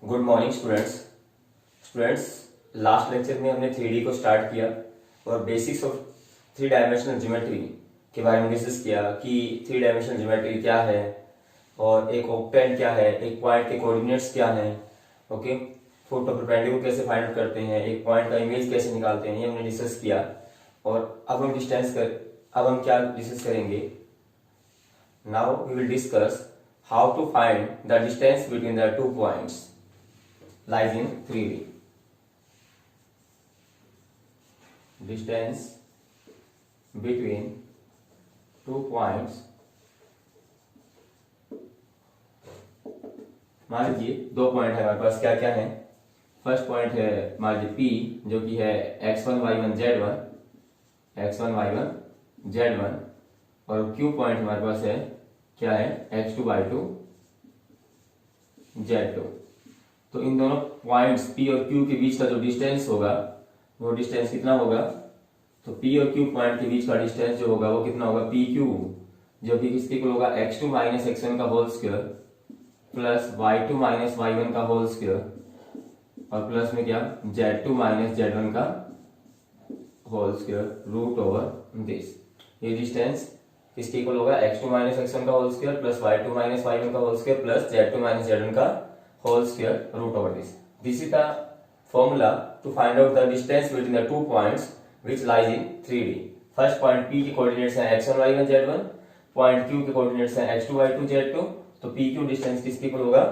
Good morning students last lecture में हमने 3D को स्टार्ट किया और basics of three dimensional geometry के बारे में डिस्कस किया कि थ्री डायमेंशनल ज्योमेट्री क्या है और एक ऑक्टेंट क्या है, एक पॉइंट के कोऑर्डिनेट्स क्या हैं, ओके, फोटो परपेंडिकुलर कैसे फाइंड आउट करते हैं, एक पॉइंट का इमेज कैसे निकालते हैं, ये हमने डिस्कस किया। और अब हम क्या डिस्कस करेंगे? Now we will discuss how to find the distance between the two points lies in 3D. Distance between two points, मान लीजिए दो पॉइंट है हमारे पास, क्या क्या है? फर्स्ट पॉइंट है मान लीजिए P जो कि है x1 y1 z1 और Q पॉइंट हमारे पास है क्या है x2 y2 z2। तो इन दोनों पॉइंट्स P और Q के बीच का जो डिस्टेंस होगा वो डिस्टेंस कितना होगा? तो P और Q पॉइंट के बीच का डिस्टेंस जो होगा वो कितना होगा? PQ, जो कि किसके इक्वल होगा? x2 माइनस x1 का whole square plus y2 minus y1 का होल स्क्वायर और प्लस में क्या z2 माइनस z1 का whole square root over this. ये डिस्टेंस किसके इक्वल होगा? x2 माइनस x1 का whole square plus y2 minus y1 का whole square plus z2 minus z1 का whole square root over this. This is the formula to find out the distance between the two points which lies in 3D. First point P के coordinates हैं x1 y1 z1, point Q के coordinates हैं x2 y2 z2। तो PQ distance किसके equal होगा?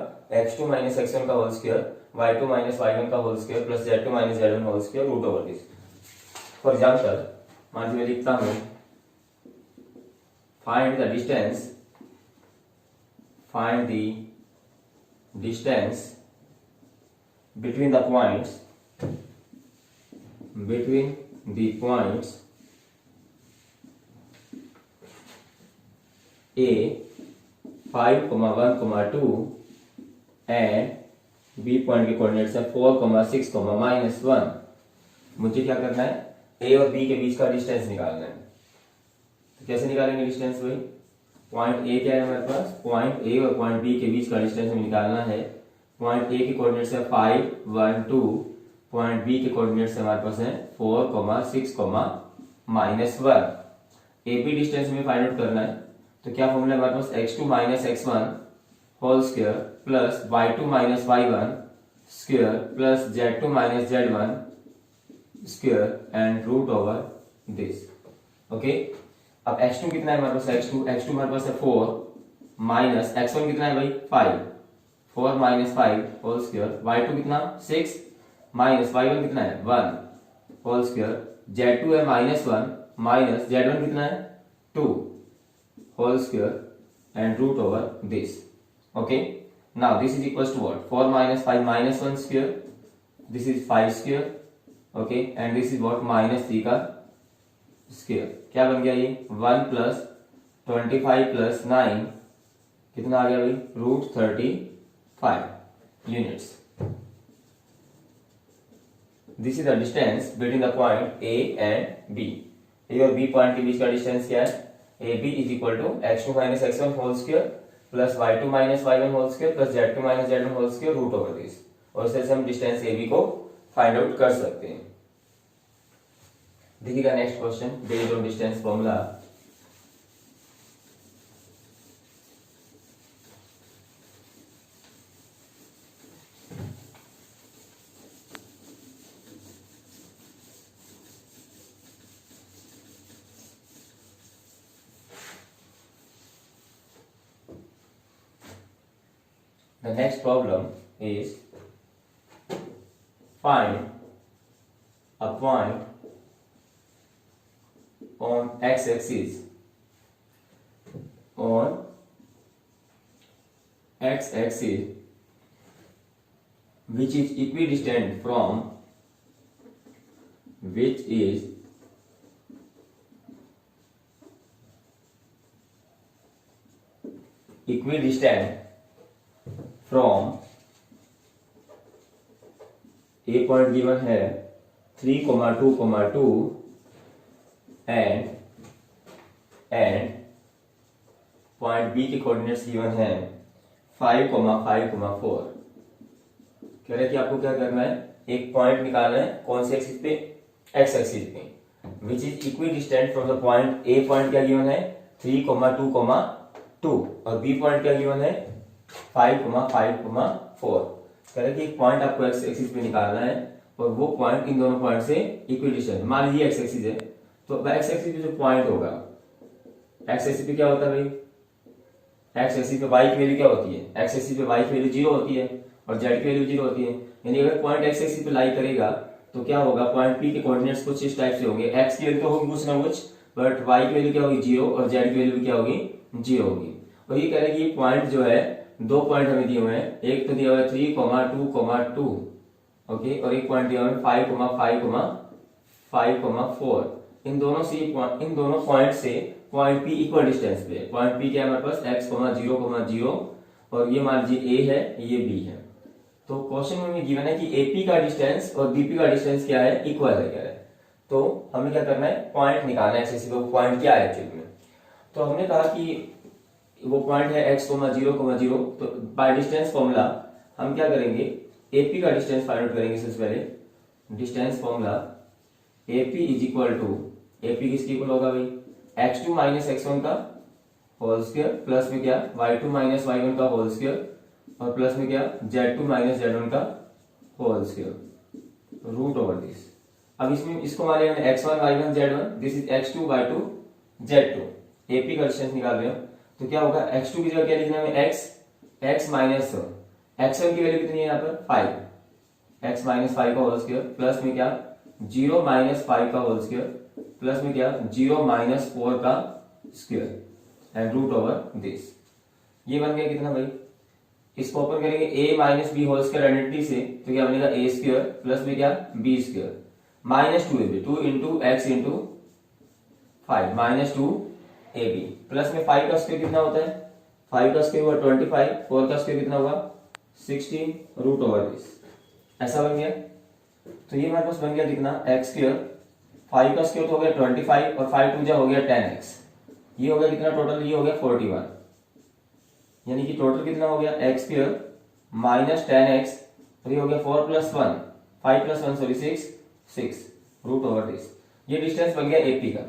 x2 minus x1 का whole square y2 minus y1 का whole square plus z2 minus z1 whole square root over this. For example मान लीजिए मैं लिखता हूं find the distance between the points A 5, 1, 2 and B point के coordinates है 4, 6, -1। मुझे क्या करना है? A और B के बीच का डिस्टेंस निकालना है। तो कैसे निकालेंगे डिस्टेंस? भाई पॉइंट ए क्या है हमारे पास? पॉइंट ए और पॉइंट बी के बीच का डिस्टेंस हमें निकालना है। पॉइंट ए के कोऑर्डिनेट्स है 5, 1, 2, पॉइंट बी के कोऑर्डिनेट्स हमारे पास है 4, 6, -1। ए बी डिस्टेंस हमें फाइंड आउट करना है। तो क्या फॉर्मूला है हमारे पास? x2 minus x1 whole square plus y2 minus y1 square plus z2 minus z1 square and root over this. Okay, अब x2 कितना है हमारे पास? x2 हमारे पास है 4 माइनस x1 कितना है भाई? 5, 4 माइनस 5 होल स्क्वायर, y2 कितना? 6 माइनस y1 कितना है? 1 होल स्क्वायर, z2 है -1 माइनस z1 कितना है? 2 whole square and root over this. Okay, now this is equals to what? 4 minus 5 -1 square, this is 5 square, okay, and this is what? -3 का square. क्या बन गया ये? 1 प्लस 25 प्लस 9 कितना आ गया भाई? √35 units. This is the distance between the point A and B. A और B point के बीच का डिस्टेंस क्या है? A B is equal to x2 minus x1 whole square plus y2 minus y1 whole square plus z2 minus z1 whole square root over this. और इससे हम distance A B को find out कर सकते हैं। देखिएगा next question based on distance formula. The next problem is find a point on x-axis which is equidistant from A point given है 3, 2, 2 and point B के कोऑर्डिनेट्स गिवन है 5, 5, 4। कह रहे हैं कि आपको क्या करना है, एक पॉइंट निकालना है, कौन से एक्सिस पे, एक्स एक्सिस पे, which is equi distant from the point A. Point क्या गिवन है 3, 2, और बी पॉइंट क्या गिवन है 5, 5, 4। कह रहे हैं कि एक पॉइंट आपको एक्स एक्सिस पे निकालना है और वो पॉइंट इन दोनों पॉइंट से इक्वी डिस्टेंट। मान लीजिए एक्स एक्सिस है, तो एक्स एक्सिस पे जो पॉइंट होगा, एक्स एक्सिस पे क्या होता है भाई, एक्स एक्सिस पे वाई की वैल्यू क्या होती है, एक्स एक्सिस पे वाई की वैल्यू 0 होती है और जेड की वैल्यू 0 होती है। यानी अगर पॉइंट एक्स एक्सिस पे लाई करेगा तो क्या होगा, पॉइंट पी के कोऑर्डिनेट्स कुछ इस टाइप से होंगे, एक्स की वैल्यू तो होगी कुछ ना कुछ, बट वाई की वैल्यू क्या होगी 0 और जेड की वैल्यू क्या होगी 0 होगी। और ये कह रहे हैं कि ये पॉइंट जो है, दो पॉइंट हमें दिए हुए हैं, एक तो दिया हुआ है 3, 2, 2, ओके, और एक पॉइंट दिया हुआ है 5, 5, 4। इन दोनों पॉइंट से पॉइंट पी इक्वल डिस्टेंस पे, पॉइंट पी क्या है हमारे पास x, 0, 0, और ये मान लीजिए a है, ये b है। तो क्वेश्चन में गिवन है कि AP का डिस्टेंस और BP का डिस्टेंस क्या है, इक्वल है क्या है। तो हमें क्या करना है, पॉइंट निकालना है एक्सिस पे, वो पॉइंट क्या है एक्चुअली में। तो हमने कहा कि वो पॉइंट है x, 0, 0, तो बाय डिस्टेंस फॉर्मूला हम क्या करेंगे, AP का डिस्टेंस फाइंड आउट करेंगे सबसे पहले। Distance formula AP is equal to, AP किसके इक्वल होगा भाई, x2 माइनस x1 का होल स्क्वायर, प्लस में क्या y2 माइनस y1 का होल स्क्वायर, और प्लस में क्या z2 माइनस z1 का whole square, root over this. अब इसमें इसको मान लिया मैंने x1 y1 z1, this is x2 y2 z2। AP का डिस्टेंस निकाल रहे हो तो क्या होगा, x2 की जगह क्या लिखना है x माइनस x1 की वैल्यू कितनी है यहाँ पर 5, x माइनस 5 का होल स्क्वायर, प्लस में क्या 0 माइनस 5 का होल स्क्वायर, प्लस में क्या 0 माइनस 4 का square, and root over this. ये बन गया कितना भाई, इसको ओपन करेंगे a minus B whole square identity से, तो क्या बनेगा a स्क्वायर, प्लस में क्या b square, minus 2 into x into 5, minus 2ab, plus में 5 का स्क्वायर कितना होता है, 5 का स्क्वायर हुआ 25, 4 का स्क्वायर कितना हुआ 16, रूट ओवर दिस। ऐसा बन गया। तो ये हमारे पास बन गया कितना एक्स स्क्वायर, 5 का स्क्वायर तो हो गया 25 और 5 2 हो गया 10x, ये हो गया कितना टोटल, ये हो गया 41। यानी कि टोटल कितना हो गया एक्स स्क्वायर माइनस 10x, और ये हो गया 4 plus 1, 5 plus 1 sorry 6, root over this. ये डिस्टेंस बन गया AP का,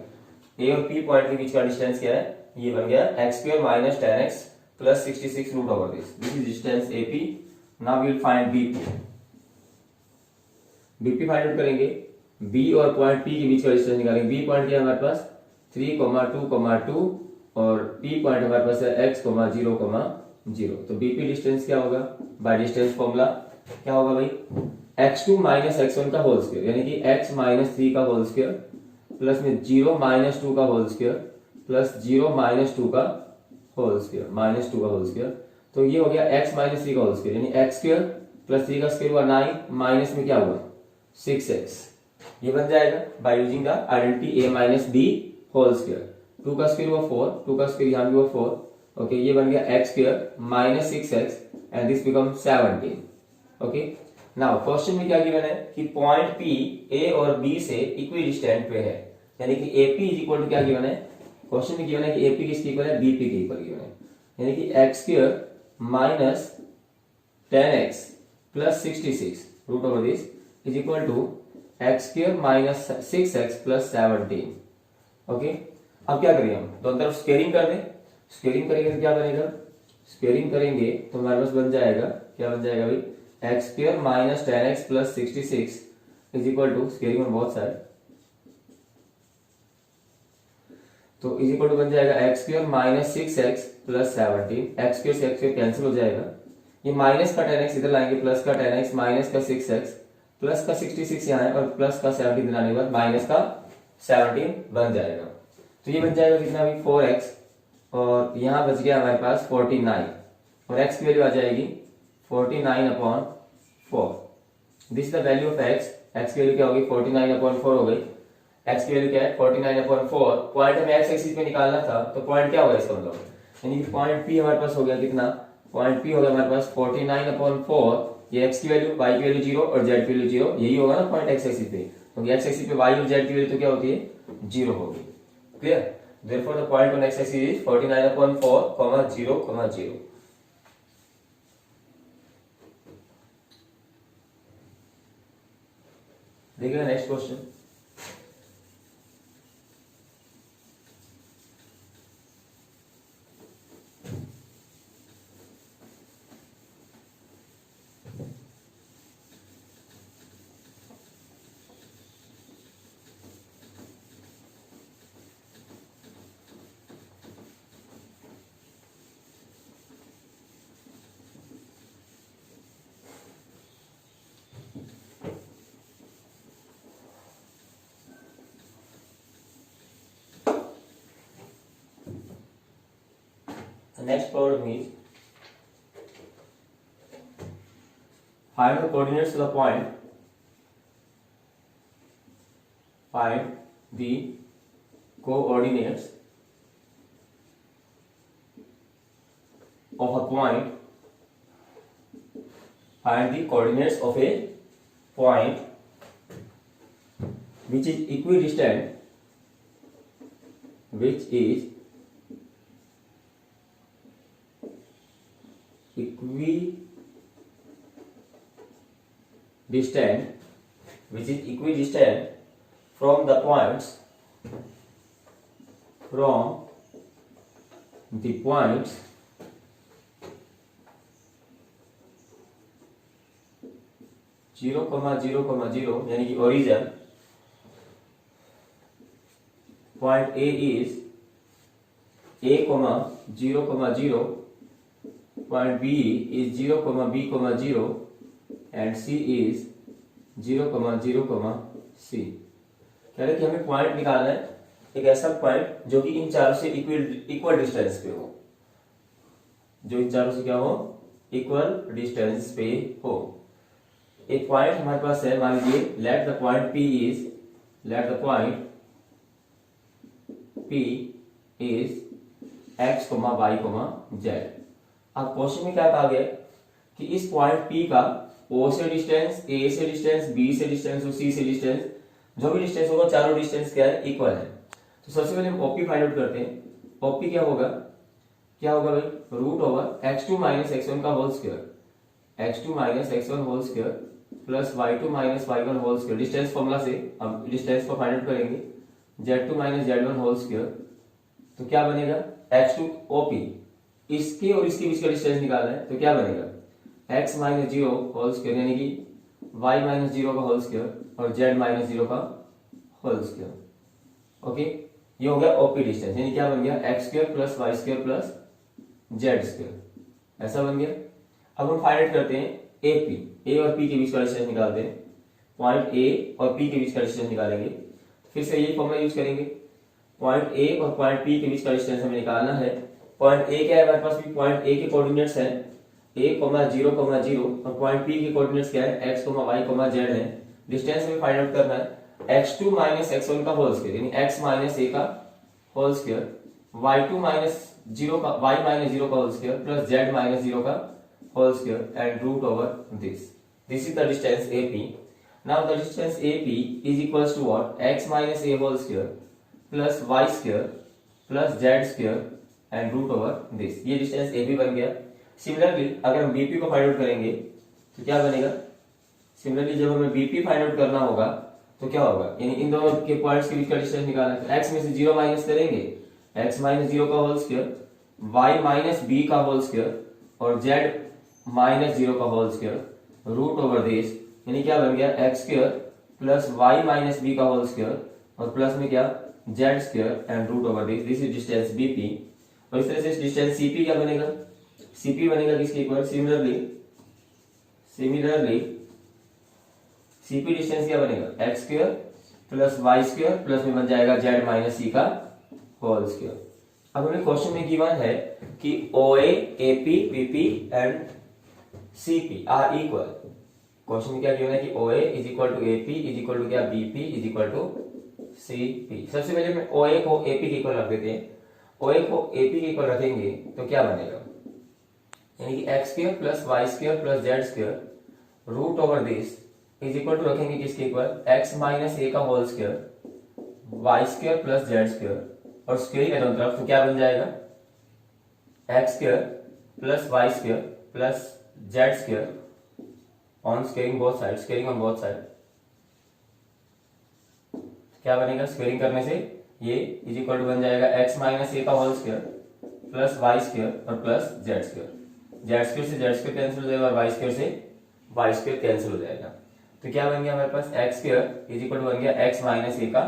A और P पॉइंट के बीच का डिस्टेंस क्या है, ये बन गया x square minus 10x plus 66 root over this is distance AP। Now we will find BP। BP find out करेंगे, B और पॉइंट P के बीच का डिस्टेंस निकालेंगे। B पॉइंट क्या है हमारे पास 3, 2, 2, और P पॉइंट हमारे पास है x, 0, 0। तो BP डिस्टेंस क्या होगा, बाय डिस्टेंस फॉर्मूला क्या होगा भाई, x2 माइनस x1 का होल स्क्वायर, यानी कि x माइनस 3 का होल स्क्वायर, प्लस में 0 माइनस 2 का होल स्क्वायर, प्लस 0 माइनस 2 का होल स्क्वायर, माइनस 2 का होल स्क्वायर। तो ये हो गया x माइनस 3 का होल स्क्वायर, यानी x स्क्वायर प्लस 3 का स्क्वायर हुआ 9, माइनस में क्या हुआ 6x। ये बन जाएगा by using the identity a minus b whole square. 2 का स्क्वायर हुआ 4, 2 का स्क्वायर यहाँ भी हुआ 4, ओके। ये बन गया x square minus 6x and this become 17, okay. Now question में क्या गिवन है कि पॉइंट P A और B से इक्वी डिस्टेंट पे है, यानी कि AP इज इक्वल टू क्या गिवन है, क्वेश्चन में गिवन है कि AP किसके इक्वल है, BP के इक्वल गिवन है, यानी कि x square minus 10x plus 66 root over this is equal to x square minus 6x plus 17, okay. अब क्या करेंगे हम, दोनों तरफ स्क्वेयरिंग कर दें। स्क्वेयरिंग करेंगे तो क्या बनेगा, स्क्वेयरिंग करेंगे तो हमारे पास बन जाएगा, क्या बन जाएगा भाई, x square minus 10x plus 66 is equal to, squaring में बहुत सारे, तो इज इक्वल टू बन जाएगा x square minus 6x plus 17, x square से एक्स स्क्वायर कैंसिल हो जाएगा, ये माइनस का 10x इधर लाएंगे, प्लस का 10x माइनस का 6x प्लस का 66 यहाँ है, और प्लस का 17 लाने के बाद माइनस का 17 बन जाएगा। तो ये बन जाएगा कितना भी 4x, और यहां बच गया हमारे पास 49, और x की वैल्यू आ जाएगी 49/4। This is the value of x। x की वैल्यू क्या होगी 49/4 हो गई। x की वैल्यू क्या है 49/4। पॉइंट हमें x एक्सिस पे निकालना था, तो पॉइंट क्या होगा इसका मतलब, यानी कि पॉइंट P हमारे पास हो गया कितना, पॉइंट P हो गया हमारे पास 49/4। ये x की वैल्यू, y की वैल्यू 0 और z की वैल्यू 0, यही होगा ना पॉइंट x एक्सिस पे, क्योंकि x एक्सिस पे y और z की वैल्यू तो क्या होती है 0 होगी। Clear, therefore the point on x axis is 49/4, 0, 0। देखिएगा next question. The next problem is find the coordinates of the point. Find the coordinates of a point. Find the coordinates of a point which is equidistant. Which is equidistant from the points 0, 0, 0 यानी कि origin point A is A, 0, 0, point B is 0, B, 0 and C is 0, 0, C। कह रहे कि हमें point निकालना है, एक ऐसा पॉइंट जो कि इन चारों से इक्वल डिस्टेंस पे हो, जो इन चारों से क्या हो, इक्वल डिस्टेंस पे हो। एक पॉइंट हमारे पास है, मान लीजिए let the point P is x, y, z। अब क्वेश्चन में क्या कहा गया कि इस पॉइंट P का O से डिस्टेंस, A से डिस्टेंस, B से डिस्टेंस और C से डिस्टेंस, जो भी डिस्टेंस होगा चारों डिस्टेंस क्या है, इक्वल है। तो सबसे पहले हम OP फाइंड आउट करते हैं। OP क्या होगा भाई, root over x2 minus x1 का whole square, x2 minus x1 whole square plus y2 minus y1 whole square. Distance formula से हम डिस्टेंस को फाइंड आउट करेंगे, z2 minus z1 whole square. तो क्या बनेगा, x2 OP, इसके और इसके बीच का डिस्टेंस निकालना है, तो क्या बनेगा x माइनस 0 होल स्क्वायर यानी कि y माइनस 0 का होल स्क्वायर और z माइनस 0 का होल स्क्वायर। ओके, ये हो गया ओपी डिस्टेंस, यानी क्या बन गया, x square plus y square plus z square, ऐसा बन गया। अब हम फाइंड आउट करते हैं एपी, ए और पी के बीच का डिस्टेंस निकालते हैं। पॉइंट ए और पी के बीच का डिस्टेंस निकालेंगे, फिर से यही फॉर्मूला यूज करेंगे। पॉइंट ए और पॉइंट पी के बीच का डिस्टेंस हमें निकालना है। पॉइंट ए क्या है हमारे पास, भी पॉइंट ए के कोऑर्डिनेट्स हैं a, 0, 0 और पॉइंट p के कोऑर्डिनेट्स क्या है, x, y, z है। डिस्टेंस हमें फाइंड आउट करना है x2 माइनस x1 का होल स्क्वायर यानी x माइनस a का होल स्क्वायर, y2 माइनस 0 का y माइनस 0 का whole square plus z minus 0 का whole square and root over this is the distance AP। Now the distance AP is equals to what, x minus a whole square plus y square plus z square and root over this, ये distance AB बन गया। Similarly अगर हम BP को find out करेंगे तो क्या बनेगा, सिमिलरली जब हमें BP फाइंड आउट करना होगा तो क्या होगा, यानी इन दोनों के पॉइंट्स के बीच का डिस्टेंस निकालना है, तो x में से 0 माइनस करेंगे, x माइनस 0 का whole square, y minus b का होल स्क्वायर और z माइनस 0 का whole square root over this, यानी क्या बन गया, x square plus y minus b का होल स्क्वायर और प्लस में क्या, z square and root over this is distance BP। और इस तरह से डिस्टेंस CP क्या बनेगा, CP बनेगा किसके इक्वल, सिमिलरली CP डिस्टेंस क्या बनेगा, x square plus y square plus में बन जाएगा z माइनस c का होल स्क्वायर। अब हमें क्वेश्चन में गिवन है कि OA, AP, BP and CP are equal. Question में क्या गिवन है कि OA is equal to AP is equal to क्या, BP is equal to CP। सबसे पहले मैं OA को AP के इक्वल रख देते हैं। OA को AP के इक्वल रखेंगे तो क्या बनेगा, यानी कि x square plus y square plus z square root over this is equal to रखेंगे किसके इक्वल, x माइनस a का whole square y square plus z square और स्क्वायर है दोनों तरफ, तो क्या बन जाएगा, x square plus y square plus z square on squaring both side, squaring on both side क्या बनेगा, स्क्वेयरिंग करने से ये इज इक्वल टू बन जाएगा x माइनस ए का whole square plus y square और plus z square. Z square से जेड स्क्वायर कैंसिल हो जाएगा और वाई स्क्वायर से वाई स्क्वायर कैंसिल हो जाएगा। तो क्या बन गया हमारे पास, x square is equal to बन गया एक्स माइनस ए का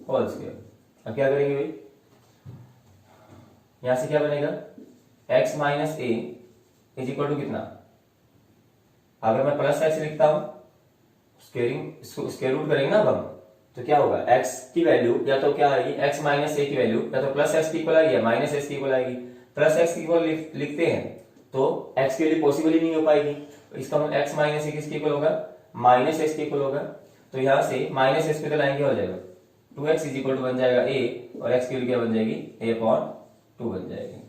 होल स्क्वायर। अब क्या करेंगे भाई, यहां से क्या बनेगा, x minus A is equal to कितना, अगर मैं प्लस एक्स लिखता हूं स्क्वायर रूट करेंगे ना अब हम, तो क्या होगा, x की वैल्यू या तो क्या आएगी, x माइनस ए की वैल्यू या तो प्लस एक्स की इक्वल आएगी या माइनस एक्स की इक्वल आएगी। प्लस एक्स की इक्वल लिखते हैं तो x के लिए पॉसिबल ही नहीं हो पाएगी, इसका मतलब x माइनस ए किसके इक्वल होगा, माइनस एक्स के इक्वल होगा। तो यहां से माइनस एक्स पे लाएंगे, हो जाएगा 2x इज इक्वल टू बन जाएगा a और x की वैल्यू क्या बन जाएगी, a अपॉन 2 बन जाएगी।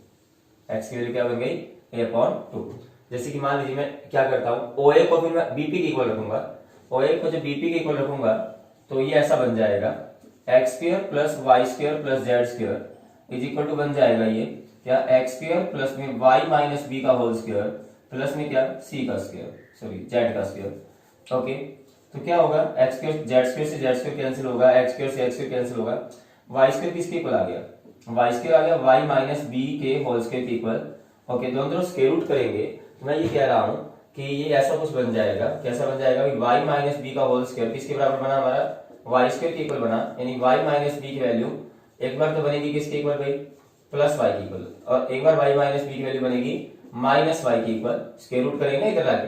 x की वैल्यू क्या बन गई, a अपॉन 2। जैसे कि मान लीजिए मैं क्या करता हूं, OA को फिर मैं BP के इक्वल रखूंगा, OA को जब BP के इक्वल रखूंगा तो ये ऐसा बन जाएगा x square plus y square plus z square is equal to बन जाएगा ये क्या, एक्स स्क्वायर प्लस में वाई माइनस बी का होल स्क्वायर प्लस में क्या, सी का स्क्वायर, सॉरी जेड का स्क्वायर। ओके, तो क्या होगा, एक्स स्क्वायर जेड स्क्वायर से जेड स्क्वायर कैंसिल होगा, एक्स स्क्वायर से एक्स स्क्वायर कैंसिल होगा, वाई स्क्वायर किसके इक्वल आ गया, वाई स्क्वायर आ गया वाई माइनस बी के होल स्क्वायर के इक्वल। ओके, दोनों तरफ स्क्वायर रूट करेंगे तो मैं ये कह रहा हूं कि ये ऐसा कुछ बन जाएगा, कैसा बन जाएगा, वाई माइनस बी का होल स्क्वायर किसके बराबर बना, हमारा वाई स्क्वायर के इक्वल बना, यानी वाई माइनस बी की वैल्यू एक बार तो बनेगी किसके इक्वल भाई, प्लस वाई की इक्वल, और एक बार वाई माइनस बी की वैल्यू बनेगी माइनस वाई की इक्वल। स्क्वायर रूट करेंगे इधर लाके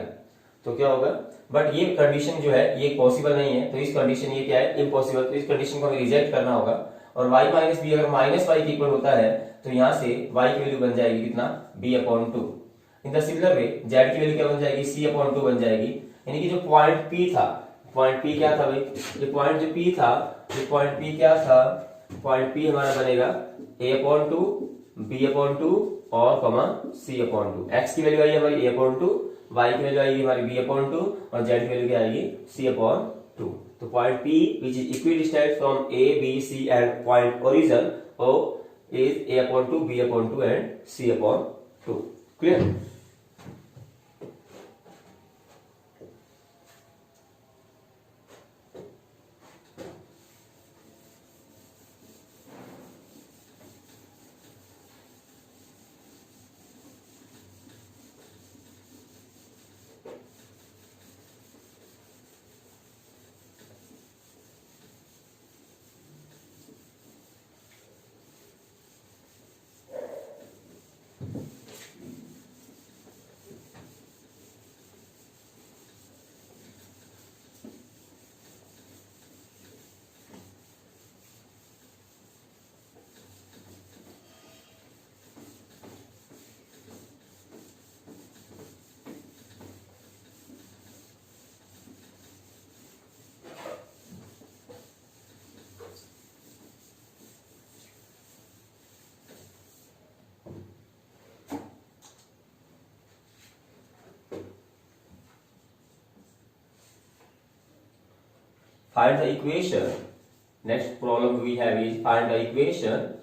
तो क्या होगा, बट ये कंडीशन जो है ये पॉसिबल नहीं है, तो इस कंडीशन ये क्या है, इम्पॉसिबल, तो इस कंडीशन को हमें रिजेक्ट करना होगा। और y माइनस बी अगर माइनस वाई के इक्वल होता है तो यहां से y की वैल्यू बन जाएगी कितना, b upon 2। In the similar way z की वैल्यू क्या बन जाएगी, c अपॉन 2 बन जाएगी। यानी कि जो पॉइंट p था, पॉइंट p क्या था भाई, ये पॉइंट जो p था, ये पॉइंट p क्या था, पॉइंट p हमारा बनेगा a अपॉन 2, b अपॉन 2 और कमा c अपॉन 2। x की वैल्यू आई हमारी a अपॉन 2, y की वैल्यू आएगी हमारी b अपॉन 2 और z की वैल्यू क्या आएगी, c अपॉन 2। तो point P which is equidistant from A, B, C and point origin O is A upon 2, B upon 2 and C upon 2. Clear? Find the equation. Next problem we have is find the equation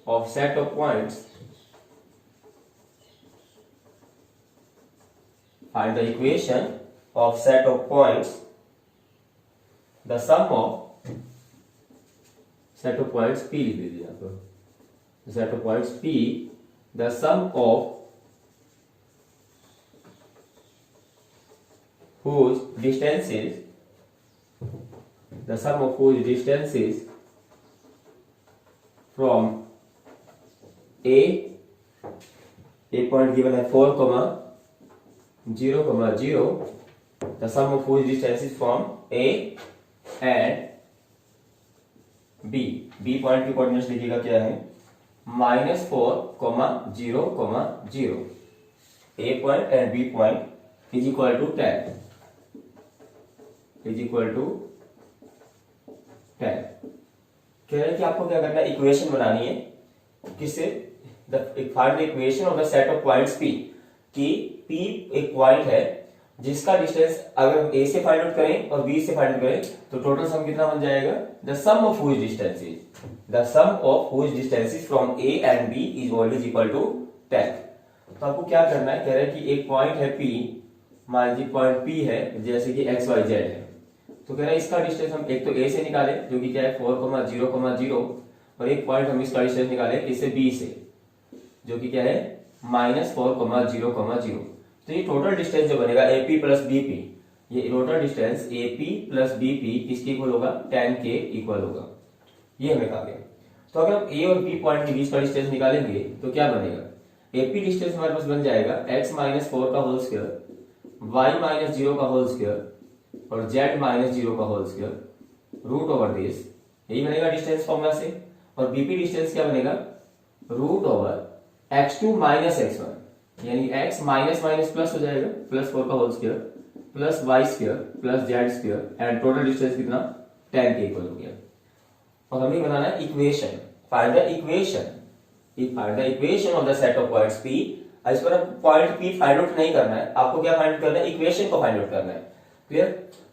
of set of points. Find the equation of set of points. The sum of set of points P लिख दीजिए यहाँ पर. The set of points P. The sum of whose distances. The sum of whose distances from A point given है 4, 0, 0. The sum of whose distances from A and B. B point की coordinates लिखिएगा क्या है, -4, 0, 0. A point and B point is equal to 10. Is equal to 10. कह रहे हैं कि आपको क्या करना है, इक्वेशन बनानी है किससे, find the equation of the set of points P, कि P एक पॉइंट है जिसका डिस्टेंस अगर हम A से फाइंड आउट करें और B से फाइंड आउट करें तो टोटल सम कितना बन जाएगा, the sum of whose distances, the sum of whose distances from A and B is always equal to 10. तो आपको क्या करना है, कह रहे हैं कि एक पॉइंट है P, मान लीजिए पॉइंट P है जैसे कि XYZ है, तो कह रहे हैं इसका डिस्टेंस हम एक तो ए से निकाले जो कि क्या है 4,0,0 और एक पॉइंट हम इसका डिस्टेंस निकाले इसे बी से जो कि क्या है -4,0,0। तो ये टोटल डिस्टेंस जो बनेगा एपी प्लस बीपी, ये total distance AP plus BP किसके इक्वल होगा, tan के इक्वल होगा। ये हमें कहा गया। तो अगर हम ए और बी पॉइंट के बीच का डिस्टेंस निकालेंगे तो क्या बनेगा, एपी डिस्टेंस हमारे पास बन जाएगा x - 4 का होल स्क्वायर, y - 0 का होल स्क्वायर और z - 0 का whole square root over this, यही बनेगा डिस्टेंस फॉर्मूला से। और बीपी डिस्टेंस क्या बनेगा, रूट ओवर x2 - x1, यानी x माइनस माइनस प्लस हो जाएगा, +4 का whole square plus y square plus z square and total distance कितना, tan के इक्वल हो गया। और हमें बनाना है equation, find the equation, find the equation of the set of points P। इस पर पॉइंट P फाइंड आउट नहीं करना है, आपको क्या फाइंड करना है, इक्वेशन को फाइंड आउट करना है। क्लियर।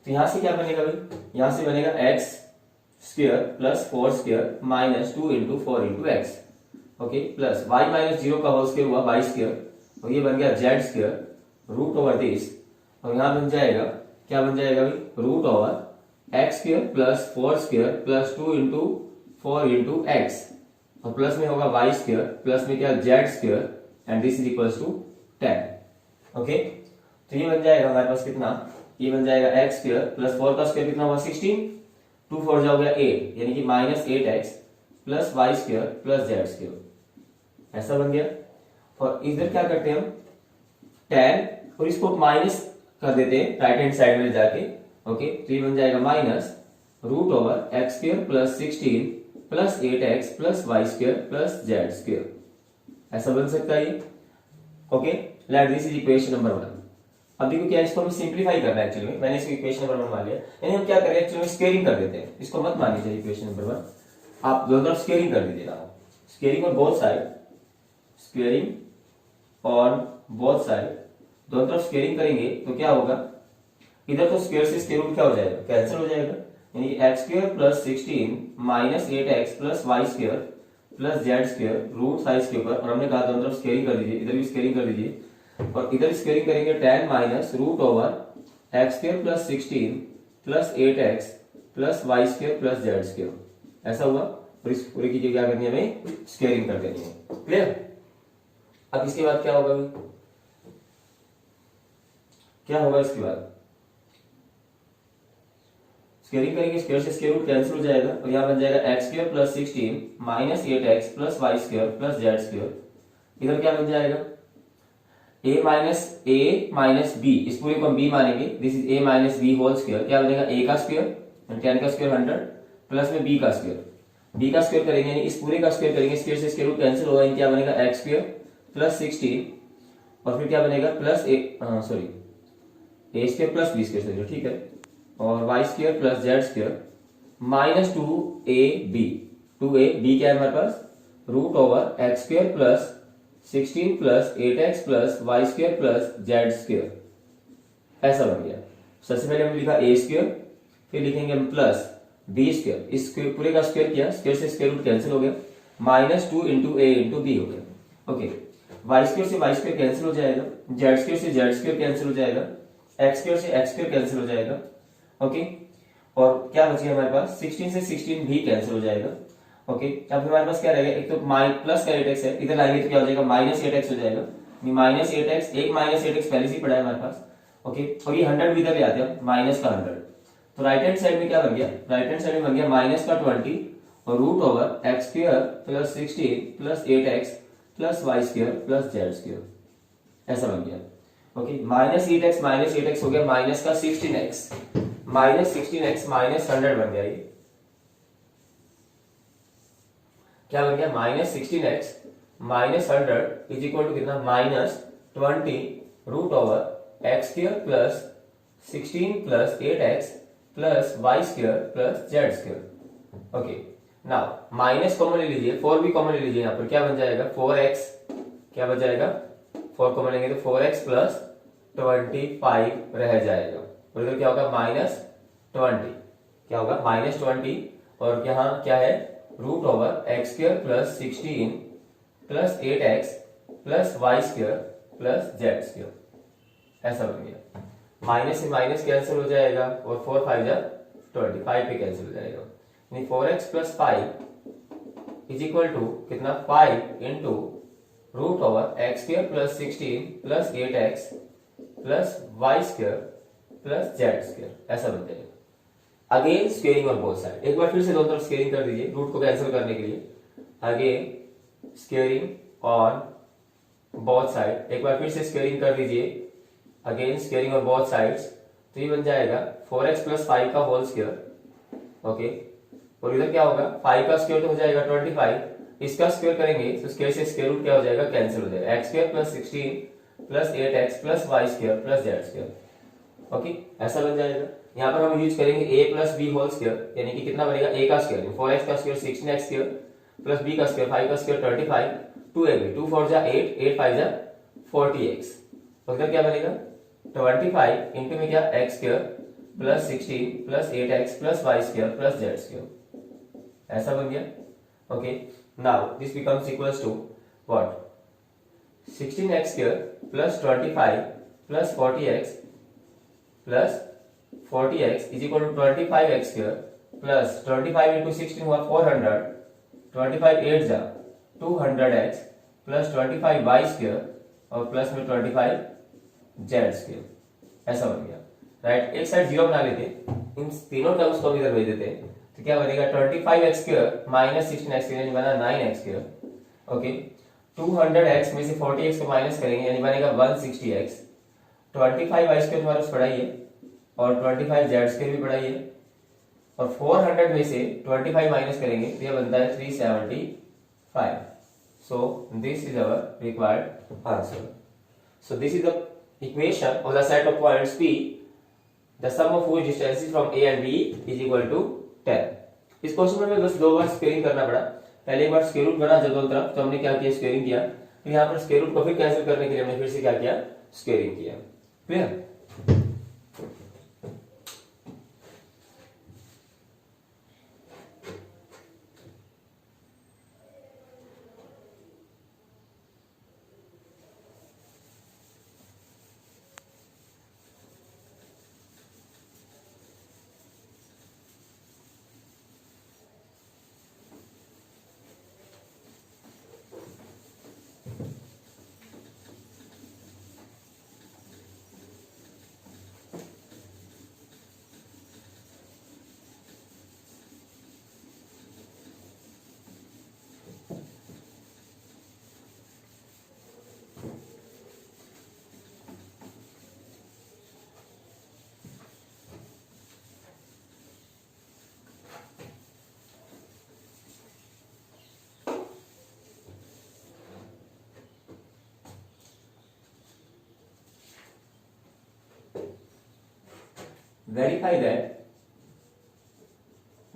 तो यहां से क्या बनेगा भाई, यहां से बनेगा x square plus 4 square minus 2 into 4 into x, okay, plus y - 0 का होल स्क्वायर हुआ y स्क्वायर और ये बन गया z square root over this, और यहां बन जाएगा क्या बन जाएगा भाई, root over x square plus 4 square plus 2 into 4 into x और प्लस में होगा y स्क्वायर प्लस में क्या z square and this is equals to 10। Okay, तो ये बन जाएगा हमारे पास कितना, ये बन जाएगा एक्स स्क्वायर प्लस 4 का स्क्वायर कितना हुआ 16, 2 4 जा हो गया 8, यानी कि -8x plus y square plus z square, ऐसा बन गया। और इधर क्या करते हैं हम, tan और इसको माइनस कर देते हैं राइट हैंड साइड में जाके। ओके, तो ये बन जाएगा minus root over x square plus 16 plus 8x plus y square plus z square, ऐसा बन सकता है ये। Okay, let this is equation number 1। अब देखो क्या, इसको हमें सिंपलीफाई करना है। एक्चुअली मैंने इसको इक्वेशन नंबर 1 मान लिया, यानी हम क्या करें, एक्चुअली स्क्वेयरिंग कर देते हैं, इसको मत मान लीजिए इक्वेशन नंबर 1, आप दोनों तरफ स्क्वेयरिंग कर दीजिएगा, squaring on both side, squaring on both side, दोनों तरफ स्क्वेयरिंग करेंगे तो क्या होगा, इधर तो स्क्वायर से स्क्वायर रूट क्या हो जाएगा, कैंसिल हो जाएगा, यानी x square plus 16 minus 8x plus y square plus z square root size के ऊपर, और हमने कहा दोनों तरफ स्क्वेयरिंग कर दीजिए, इधर भी स्क्वेयरिंग कर दीजिए और इधर स्क्वेयरिंग करेंगे tan minus root over x square plus 16 plus 8x plus y square plus z square, ऐसा हुआ। और इस पूरे की क्या करनी है, हमें स्क्वेयरिंग कर देनी है। क्लियर। अब इसके बाद क्या होगा, क्या होगा इसके बाद, स्क्वेयरिंग करेंगे, स्क्वायर से स्क्वायर रूट कैंसिल हो जाएगा और यहां बन जाएगा x square plus 16 minus 8x plus y square plus z square, इधर क्या बन जाएगा a माइनस b, इस पूरे को हम b मानेंगे, this is a minus b whole square, क्या बनेगा a का स्क्वायर 10 का स्क्वायर 100 प्लस में b का स्क्वायर करेंगे, यानी इस पूरे का स्क्वायर करेंगे, स्क्वायर से स्क्वायर रूट कैंसिल होगा, क्या बनेगा एक्स स्क्वायर प्लस 16 और फिर क्या बनेगा plus a square plus b square, ठीक है, और y square plus z square minus 2ab, 2ab क्या है हमारे पास, root over x square plus 16 plus 8x plus y square plus z square, ऐसा बन गया। सबसे पहले हमने लिखा a स्क्वायर, फिर लिखेंगे हम प्लस b स्क्वायर, इस पूरे का स्क्वायर किया, स्क्वायर से स्क्वायर रूट कैंसिल हो गया, minus 2 into a into b हो गया। ओके, वाई स्क्वायर से वाई स्क्वायर कैंसिल हो जाएगा, जेड स्क्वायर से जेड स्क्वायर कैंसिल हो जाएगा, एक्स स्क्वायर से एक्स स्क्वायर कैंसिल हो जाएगा। ओके, और क्या बच गया हमारे पास, 16 से 16 भी कैंसिल हो जाएगा। ओके, अब हमारे पास क्या रहेगा, एक तो प्लस का 8x है, इधर लाएंगे तो क्या हो जाएगा माइनस 8x हो जाएगा, माइनस 8x, एक माइनस 8x पहले से ही पड़ा है हमारे पास। ओके, और ये 100 भी इधर ले आते हैं, माइनस का 100, तो राइट हैंड साइड में क्या बन गया, राइट हैंड साइड में बन गया माइनस का 20 और root over x square plus 16 plus 8x plus y square plus z square, ऐसा बन गया। ओके, माइनस 8x हो गया माइनस का 16x, माइनस 16x माइनस 100 बन गया, ये क्या बन गया, minus 16x minus 100 is equal to कितना, minus 20 root over x square plus 16 plus 8x plus y square plus z square. Okay, now minus common ले लीजिए, 4 भी कॉमन ले लीजिए, यहाँ पर क्या बन जाएगा 4x, क्या बन जाएगा 4 कॉमन लेंगे तो 4x प्लस 25 रह जाएगा, और इधर क्या होगा माइनस 20, क्या होगा माइनस 20, और यहाँ क्या है root over x square plus 16 plus 8x plus y square plus z square, ऐसा बन गया। माइनस से माइनस कैंसिल हो जाएगा और 4 5 जा 25 पे कैंसिल हो जाएगा, यानी 4x plus 5 is equal to कितना 5 into root over x square plus 16 plus 8x plus y square plus z square, ऐसा बन जाएगा। Again squaring on both side, एक बार फिर से दोनों तरफ स्क्वेयरिंग कर दीजिए रूट को कैंसिल करने के लिए। Again squaring on both side, एक बार फिर से स्क्वेयरिंग कर दीजिए, again squaring on both sides, तो ये बन जाएगा 4x प्लस 5 का होल स्क्वायर। ओके, और इधर क्या होगा 5 का स्क्वायर तो हो जाएगा 25, इसका स्क्वायर करेंगे तो स्क्वायर से स्क्वायर रूट क्या हो जाएगा कैंसिल हो जाएगा, x square plus 16 plus 8x plus y square plus z square. Okay, ऐसा बन जाएगा। यहाँ पर हम यूज करेंगे a plus b whole square, यानी कि कितना बनेगा a का स्क्वायर 4x का square 16x square plus b का स्क्वायर 5 का स्क्वायर 25, 2ab 2 4 जा 8, 8 5 जा 40x, तो इधर क्या बनेगा 25 इंटू में क्या x square plus 16 plus 8x plus y square plus z square, ऐसा बन गया। Okay, now this becomes equals to what 16x square plus 25 plus 40x plus 40x is equal to 25x square plus 25 into 16 हुआ 400, 25 8 जा 200x प्लस 25 y square और plus में 25 Z square, ऐसा बन गया। राइट, एक साइड जीरो बना लेते, इन तीनों टर्म्स को इधर भेज देते, तो क्या बनेगा 25x स्क्वायर माइनस 16x यानी बना 9x स्क्वायर। ओके, 200x में से 40x को माइनस करेंगे यानी बनेगा 160x, 25 y स्क्वायर तुम्हारे पास पढ़ा ही है और 25 जेड स्क्वायर भी पढ़ा ही है, और 400 में से 25 माइनस करेंगे तो यह बनता है 375। So this is our required answer. So this is the equation of the set of points P, the sum of whose distances from A and B is equal to 10। इस क्वेश्चन में बस दो बार squaring करना पड़ा, पहले एक bar square root बना जब दोनों तरफ, तो हमने क्या किया स्क्वेयरिंग किया, फिर यहाँ पर स्क्वायर रूट को फिर कैंसिल करने के लिए हमने फिर से क्या किया स्क्वेयरिंग किया। Clear?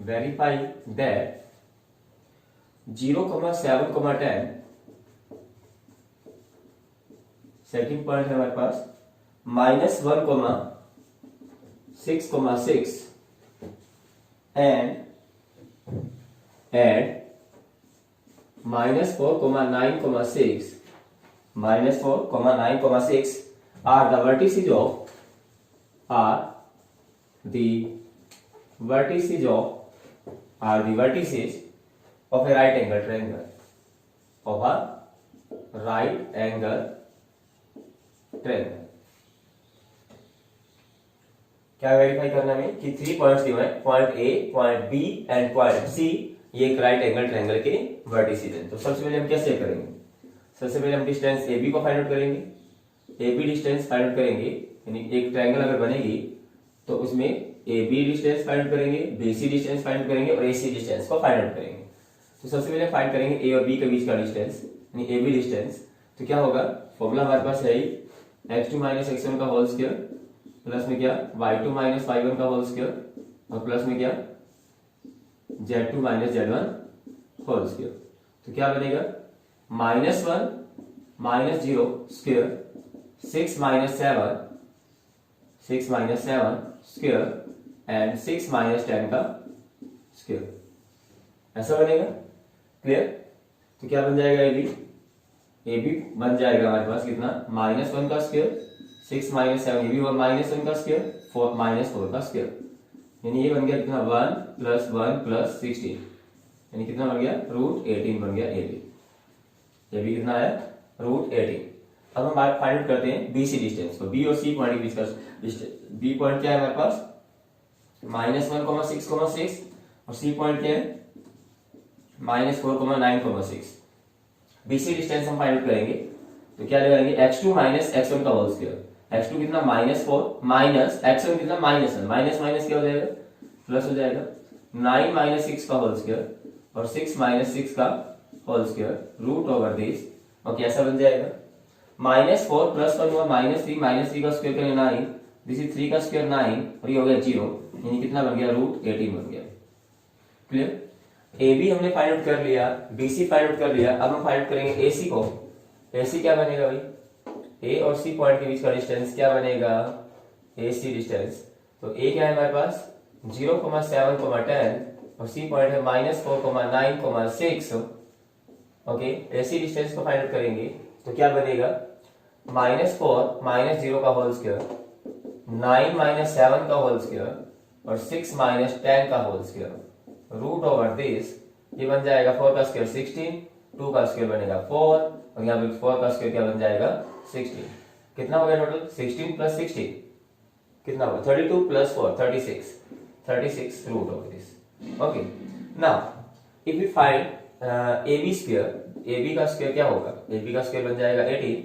verify that 0, 7, 10 second point है हमारे पास, -1, 6, 6 and -4, 9, 6 are the vertices of a right angle triangle, क्या वेरीफाई करना है कि 3 पॉइंट्स दिए हैं, point A, point B and point C, ये एक राइट एंगल ट्रायंगल के वर्टिसेस हैं। तो सबसे पहले हम कैसे करेंगे, सबसे पहले हम डिस्टेंस ए बी को फाइंड आउट करेंगे, A B distance find out करेंगे, यानी एक ट्रायंगल अगर बनेगी तो उसमें A B distance find out करेंगे, B C distance find out करेंगे और ए सी डिस्टेंस को फाइंड आउट करेंगे। तो सबसे पहले फाइंड करेंगे ए और बी के बीच का डिस्टेंस, यानी ए बी डिस्टेंस। तो क्या होगा, फॉर्मूला हमारे पास है x2 - x1 का होल स्क्वायर प्लस में क्या y2 - y1 का होल स्क्वायर और प्लस में क्या z2 - z1 होल स्क्वायर। तो क्या बनेगा -1 - 0 स्क्वायर 6 - 7 स्क्वायर एंड 6 - 10 का स्क्वायर, ऐसा बनेगा। क्लियर? तो क्या बन जाएगा ए बी बन जाएगा हमारे पास कितना -1 का स्क्वायर 6 - 7, ये भी -1 का स्क्वायर 4 - 4 का स्क्वायर। यानी ये बन गया कितना 1 + 1 + 16, यानी कितना बन गया √18 बन गया ए बी। ये भी कितना है √18। अब हम फाइंड आउट करते हैं बीसी डिस्टेंस को, बी और सी पॉइंट के बीच का डिस्टेंस। बी पॉइंट क्या है हमारे पास -1,6,6 और सी पॉइंट क्या है -4,9,6। बीसी डिस्टेंस हम फाइंड आउट करेंगे तो क्या लगाएंगे x2 - x1 का होल स्क्वायर। x2 कितना -4 माइनस x1 कितना -1, माइनस माइनस क्या हो जाएगा प्लस हो जाएगा। 9 - 6 का होल स्क्वायर और 6 - 6 का होल स्क्वायर √दिस। ओके ऐसा बन जाएगा। -4 + 1 हुआ -3 का स्क्वायर करेंगे 9, दिस इज 3 का स्क्वायर 9 और ये हो गया 0, यानी कितना बन गया √18 बन गया। क्लियर। ए बी हमने फाइंड आउट कर लिया, बी सी फाइंड आउट कर लिया। अब हम फाइंड आउट करेंगे ए सी को। ए सी क्या बनेगा भाई, ए और सी पॉइंट के बीच का डिस्टेंस क्या बनेगा ए सी डिस्टेंस। तो ए क्या है हमारे पास 0,7,10 और सी पॉइंट है -4,9,6। ओके ए सी डिस्टेंस को फाइंड आउट करेंगे तो क्या बनेगा -4 - 0 का होल स्क्वायर, 9 - 7 का होल स्क्वायर और 6 - 10 का होल स्क्वायर √दिस। ये बन जाएगा 4 का स्क्वायर 16, 2 का स्क्वायर बनेगा 4 और यहाँ पे 4 का स्क्वायर क्या बन जाएगा 16। कितना हो गया टोटल 16 + 16 कितना होगा 32 + 4 36 √this. Okay now if we find A B square, A B का स्क्वायर क्या होगा, ए बी का स्क्वायर बन जाएगा 18।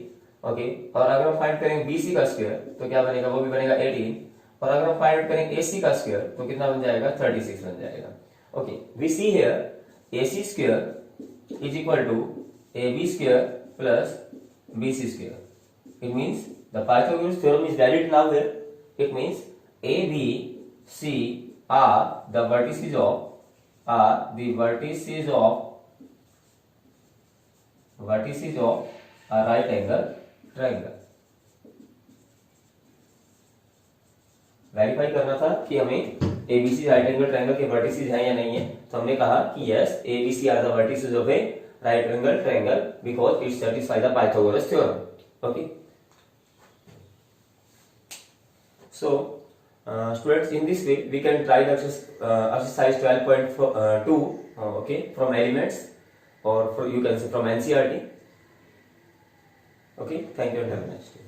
ओके और अगर हम फाइंड करेंगे बी सी का स्क्वायर तो क्या बनेगा वो भी बनेगा 18 और अगर हम फाइंड करेंगे ए सी का स्क्वायर तो कितना बन जाएगा 36 बन जाएगा। Okay, we see here AC square is equal to AB square plus BC square. It means the Pythagoras theorem is valid now here. It means A, B, C are the vertices of a right angle triangle. Verify करना था कि हमें ABC right angle triangle के vertices हैं या नहीं है, तो हमने कहा कि yes ABC are the vertices of a right angle triangle because it satisfy the Pythagoras theorem. Okay so students, in this way we can try the exercise 12.2 okay from elements or you can say from NCERT. Okay, thank you and have a nice day.